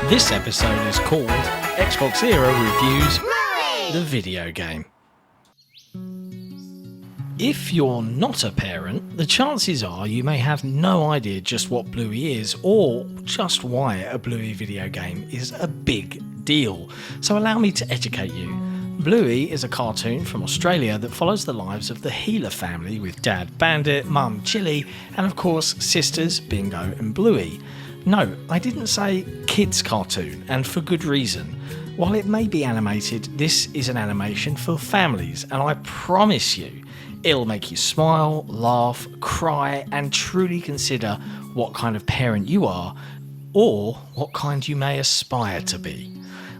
This episode is called XboxEra Reviews the video game. If you're not a parent, the chances are you may have no idea just what Bluey is or just why a Bluey video game is a big deal. So allow me to educate you. Bluey is a cartoon from Australia that follows the lives of the Healer family with Dad Bandit, Mum Chili, and of course sisters Bingo and Bluey. No, I didn't say kids cartoon, and for good reason. While it may be animated, this is an animation for families, and I promise you, it'll make you smile, laugh, cry, and truly consider what kind of parent you are, or what kind you may aspire to be.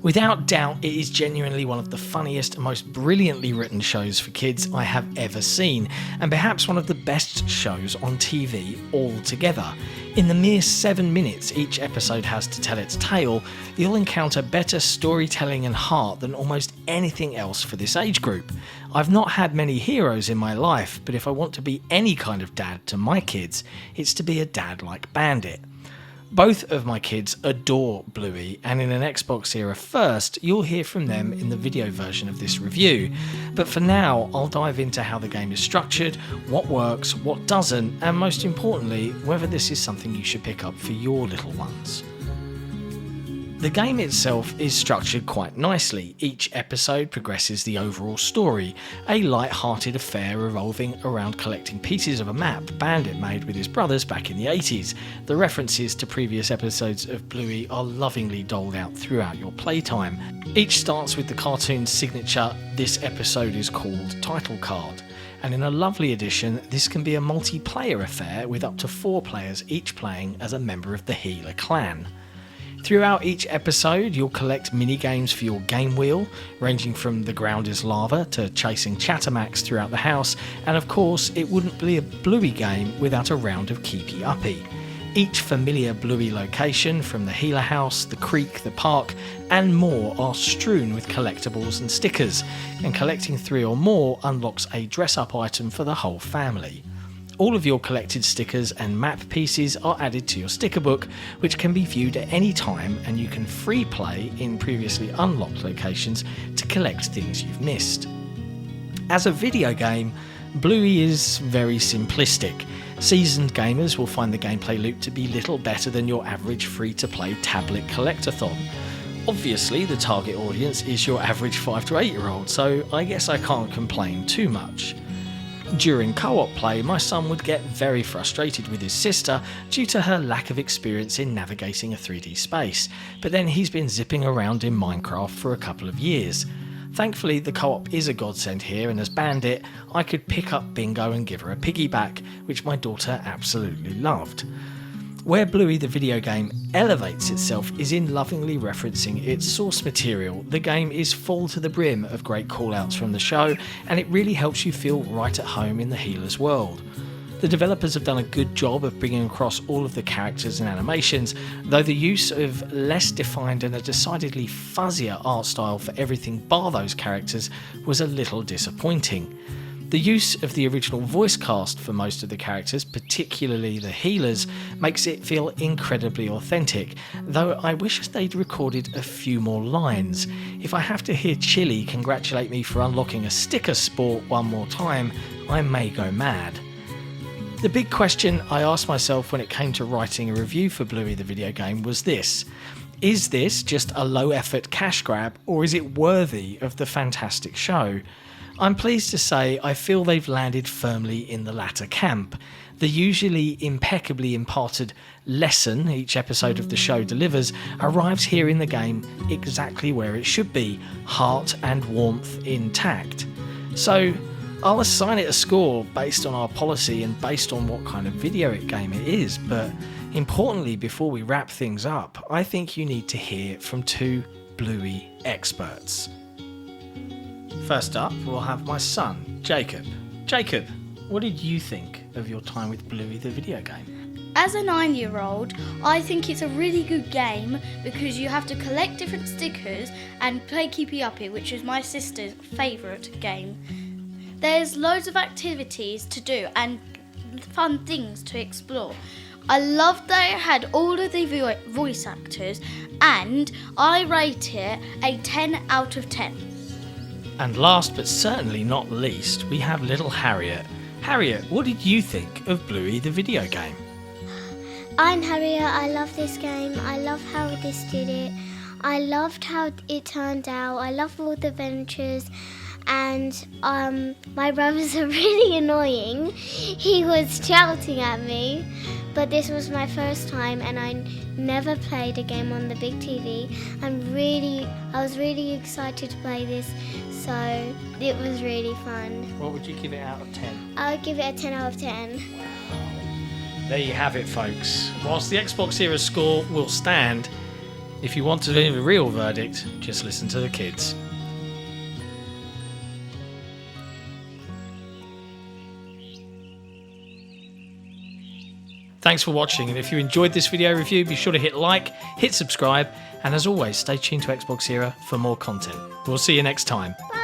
Without doubt, it is genuinely one of the funniest and most brilliantly written shows for kids I have ever seen, and perhaps one of the best shows on TV altogether. In the mere 7 minutes each episode has to tell its tale, you'll encounter better storytelling and heart than almost anything else for this age group. I've not had many heroes in my life, but if I want to be any kind of dad to my kids, it's to be a dad like Bandit. Both of my kids adore Bluey, and in an XboxEra first, you'll hear from them in the video version of this review. But for now, I'll dive into how the game is structured, what works, what doesn't, and most importantly, whether this is something you should pick up for your little ones. The game itself is structured quite nicely. Each episode progresses the overall story, a light-hearted affair revolving around collecting pieces of a map Bandit made with his brothers back in the 80s. The references to previous episodes of Bluey are lovingly doled out throughout your playtime. Each starts with the cartoon's signature "This episode is called" title card. And in a lovely addition, this can be a multiplayer affair with up to 4 players each playing as a member of the Healer clan. Throughout each episode, you'll collect mini-games for your game wheel, ranging from the ground is lava to chasing Chattermax throughout the house, and of course, it wouldn't be a Bluey game without a round of Keepy Uppy. Each familiar Bluey location, from the Healer house, the creek, the park, and more, are strewn with collectibles and stickers, and collecting 3 or more unlocks a dress-up item for the whole family. All of your collected stickers and map pieces are added to your sticker book, which can be viewed at any time, and you can free play in previously unlocked locations to collect things you've missed. As a video game, Bluey is very simplistic. Seasoned gamers will find the gameplay loop to be little better than your average free-to-play tablet collectathon. Obviously, the target audience is your average 5 to 8 year old, so I guess I can't complain too much. During co-op play, my son would get very frustrated with his sister due to her lack of experience in navigating a 3D space, but then he's been zipping around in Minecraft for a couple of years. Thankfully, the co-op is a godsend here, and as Bandit, I could pick up Bingo and give her a piggyback, which my daughter absolutely loved. Where Bluey the video game elevates itself is in lovingly referencing its source material. The game is full to the brim of great callouts from the show, and it really helps you feel right at home in the Healer's world. The developers have done a good job of bringing across all of the characters and animations, though the use of less defined and a decidedly fuzzier art style for everything bar those characters was a little disappointing. The use of the original voice cast for most of the characters, particularly the Healers, makes it feel incredibly authentic, though I wish they'd recorded a few more lines. If I have to hear Chili congratulate me for unlocking a sticker sport one more time, I may go mad. The big question I asked myself when it came to writing a review for Bluey the video game was this: is this just a low-effort cash grab, or is it worthy of the fantastic show? I'm pleased to say I feel they've landed firmly in the latter camp. The usually impeccably imparted lesson each episode of the show delivers arrives here in the game exactly where it should be, heart and warmth intact. So I'll assign it a score based on our policy and based on what kind of video game it is, but importantly, before we wrap things up, I think you need to hear from 2 Bluey experts. First up, we'll have my son, Jacob. Jacob, what did you think of your time with Bluey the video game? As a 9-year-old, I think it's a really good game because you have to collect different stickers and play Keepy Uppy, which is my sister's favourite game. There's loads of activities to do and fun things to explore. I loved that it had all of the voice actors, and I rate it a 10 out of 10. And last but certainly not least, we have little Harriet. Harriet, what did you think of Bluey the video game? I'm Harriet. I love this game. I love how this did it. I loved how it turned out. I love all the adventures. And my brothers are really annoying. He was shouting at me, but this was my first time and I never played a game on the big TV. I was really excited to play this, so it was really fun. What would you give it out of 10? I would give it a 10 out of 10. There you have it, folks. Whilst the XboxEra score will stand, if you want to leave a real verdict, just listen to the kids. Thanks for watching, and if you enjoyed this video review, be sure to hit like, hit subscribe, and as always, stay tuned to XboxEra for more content. We'll see you next time. Bye.